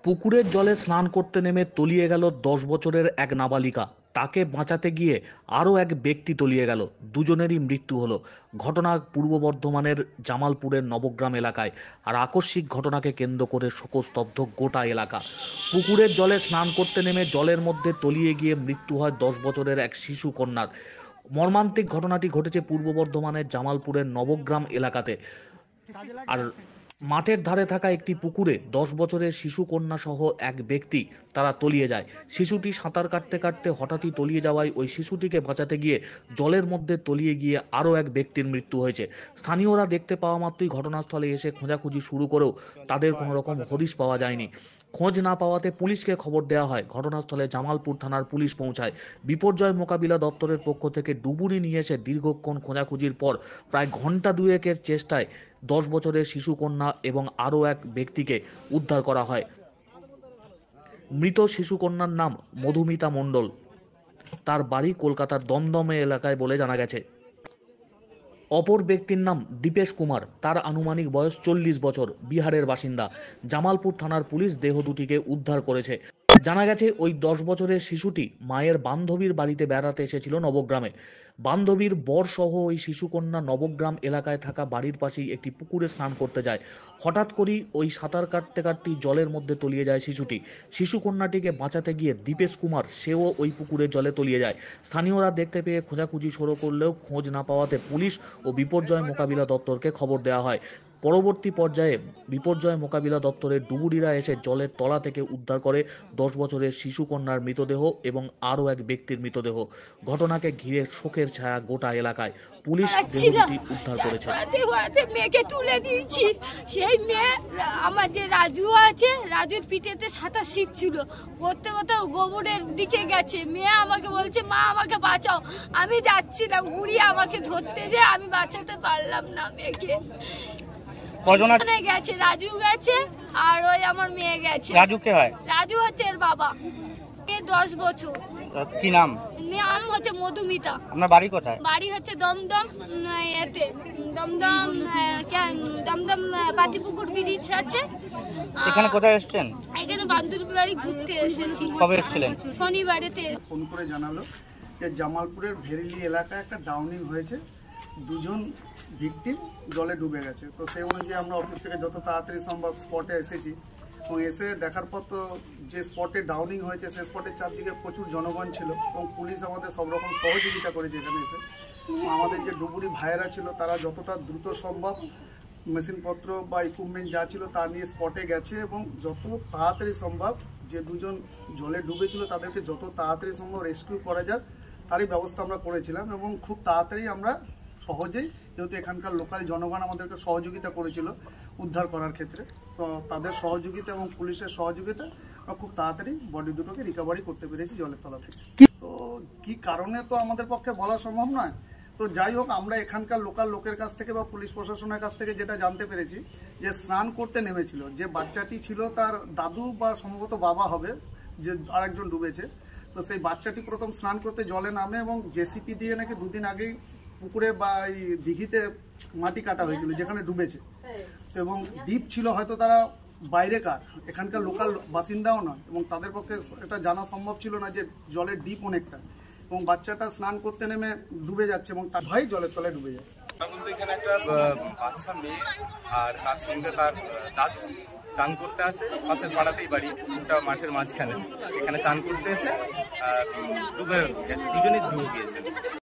পুকুরের জলে স্নান করতে নেমে তলিয়ে গেল ১০ বছরের এক নাবালিকা। তাকে বাঁচাতে গিয়ে আরও এক ব্যক্তি তলিয়ে গেল। দুজনেরই মৃত্যু হলো। ঘটনা পূর্ব বর্ধমানের জামালপুরের নবগ্রাম এলাকায়। আর আকস্মিক ঘটনাকে কেন্দ্র করে শোকস্তব্ধ গোটা এলাকা। পুকুরের জলে স্নান করতে নেমে জলের মধ্যে তলিয়ে গিয়ে মৃত্যু হয় ১০ বছরের এক শিশু কন্যার। মর্মান্তিক ঘটনাটি ঘটেছে পূর্ব বর্ধমানের জামালপুরের নবগ্রাম এলাকাতে। আর মাঠের ধারে থাকা একটি পুকুরে ১০ বছরের শিশু কন্যা সহ এক ব্যক্তি তারা তলিয়ে যায়। শিশুটি সাঁতার কাটতে কাটতে হঠাৎই তলিয়ে যাওয়ায় ওই শিশুটিকে বাঁচাতে গিয়ে জলের মধ্যে তলিয়ে গিয়ে আরও এক ব্যক্তির মৃত্যু হয়েছে। স্থানীয়রা দেখতে পাওয়া মাত্রই ঘটনাস্থলে এসে খোঁজাখুঁজি শুরু করেও তাদের কোনো রকম হদিশ পাওয়া যায়নি। খোঁজ না পাওয়াতে পুলিশকে খবর দেওয়া হয়। ঘটনাস্থলে জামালপুর থানার পুলিশ পৌঁছায়। বিপর্যয় মোকাবিলা দপ্তরের পক্ষ থেকে ডুবুরি নিয়ে এসে দীর্ঘক্ষণ খোঁজাখুঁজির পর প্রায় ঘন্টা দুয়েকের চেষ্টায় ১০ বছরের শিশু কন্যা এবং আরও এক ব্যক্তিকে উদ্ধার করা হয়। মৃত শিশু কন্যার নাম মধুমিতা মণ্ডল। তার বাড়ি কলকাতার দমদমে এলাকায় বলে জানা গেছে। অপর ব্যক্তির নাম দীপেশ কুমার। তার আনুমানিক বয়স ৪০ বছর, বিহারের বাসিন্দা। জামালপুর থানার পুলিশ দেহ দুটিকে উদ্ধার করেছে। জানা গেছে ওই ১০ বছরের শিশুটি মায়ের বান্ধবীর বাড়িতে বেড়াতে এসেছিল নবগ্রামে। বান্ধবীর বর সহ ওই শিশুকন্যা নবগ্রাম এলাকায় থাকা বাড়ির পাশেই একটি পুকুরে স্নান করতে যায়। হঠাৎ করেই ওই সাঁতার কাটতে কাটতেই জলের মধ্যে তলিয়ে যায় শিশুটি। শিশুকন্যাটিকে বাঁচাতে গিয়ে দীপেশ কুমার সেও ওই পুকুরে জলে তলিয়ে যায়। স্থানীয়রা দেখতে পেয়ে খোঁজাখুঁজি শুরু করলেও খোঁজ না পাওয়াতে পুলিশ ও বিপর্যয় মোকাবিলা দপ্তরকে খবর দেওয়া হয়। পরবর্তী পর্যায়ে বিপর্যয় মোকাবিলা দপ্তরের ডুবুরিরা এসে জলের তলা থেকে উদ্ধার করে ১০ বছরের শিশু কন্যার মৃতদেহ এবং আরও এক ব্যক্তির মৃতদেহ। ঘটনাকে ঘিরে শোকের ছায়া গোটা এলাকায়। পুলিশ দেহটি উদ্ধার করেছে। মেয়েকে তুলে দিয়েছি। সেই মেয়ে আমার যে রাজু আছে, রাজুর পিঠেতে সাঁতার শিখছিল, করতে করতে গোবরের দিকে গেছে। মেয়ে আমাকে বলছে, মা আমাকে বাঁচাও। আমি যাচ্ছিলাম, ঘুরিয়ে আমাকে ধরতে যে আমি বাঁচাতে পারলাম না মেয়েকে। গেছে রাজু গেছে আর ওই আমার মেয়ে গেছে। রাজু কে হয়? রাজু হচ্ছে এর বাবা। ১০ বছর। কি নাম? নাম হচ্ছে মধুমিতা। আপনার বাড়ি কোথায়? বাড়ি হচ্ছে দমদম, এতে দমদম দমদম পাতিপুকুর ব্রিজ আছে। এখানে কোথায় এসেছেন? এখানে বান্ধবীর বাড়ি ঘুরতে এসেছি। কবে এসেছিলেন? শনিবারেতে। ফোন করে জানালো যে জামালপুরের ভেরিলি এলাকায় একটা ডাউনিং হয়েছে, দুজন ভিকটিম জলে ডুবে গেছে। তো সেই অনুযায়ী আমরা অফিস থেকে যত তাড়াতাড়ি সম্ভব স্পটে এসেছি এবং এসে দেখার পর তো যে স্পটে ডাউনিং হয়েছে সেই স্পটের চারদিকে প্রচুর জনগণ ছিল এবং পুলিশ আমাদের সব রকম সহযোগিতা করেছে এখানে এসে। আমাদের যে ডুবুরি ভাইয়েরা ছিল তারা যতটা দ্রুত সম্ভব মেশিনপত্র বা ইকুইপমেন্ট যা ছিল তা নিয়ে স্পটে গেছে এবং যত তাড়াতাড়ি সম্ভব যে দুজন জলে ডুবেছিল তাদেরকে যত তাড়াতাড়ি সম্ভব রেস্কিউ করা যায় তারই ব্যবস্থা আমরা করেছিলাম এবং খুব তাড়াতাড়ি আমরা সহজেই, যেহেতু এখানকার লোকাল জনগণ আমাদেরকে সহযোগিতা করেছিল উদ্ধার করার ক্ষেত্রে, তো তাদের সহযোগিতা এবং পুলিশের সহযোগিতা আমরা খুব তাড়াতাড়ি বডি দুটোকে রিকভারি করতে পেরেছি জলের তলা থেকে। তো কি কারণে তো আমাদের পক্ষে বলা সম্ভব নয়। তো যাই হোক, আমরা এখানকার লোকাল লোকের কাছ থেকে বা পুলিশ প্রশাসনের কাছ থেকে যেটা জানতে পেরেছি যে স্নান করতে নেমেছিল যে বাচ্চাটি ছিল তার দাদু বা সম্ভবত বাবা হবে, যে আরেকজন ডুবেছে। তো সেই বাচ্চাটি প্রথম স্নান করতে জলে নামে এবং জেসিপি দিয়ে নাকি দুদিন আগেই পুকুরে বা এই দিঘিতে মাটি কাটা হয়েছিল যেখানে ডুবেছে এবং দ্বীপ ছিল, হয়তো তারা বাইরেকার, এখানকার লোকাল বাসিন্দাও নয় এবং তাদের পক্ষে এটা জানা সম্ভব ছিল না যে জলের দ্বীপ অনেকটা এবং বাচ্চাটা স্নান করতে নেমে ডুবে যাচ্ছে এবং তার ভাই জলের তলায় ডুবে যায়। এখানে একটা বাচ্চা মেয়ে আর তার সঙ্গে তার দাদু চান করতে আসে, পাশের পাড়াতেই বাড়ি, ওটা মাঠের মাঝখানে। এখানে চান করতে এসে ডুবে গেছে, দুজনেই ডুবে গিয়েছে।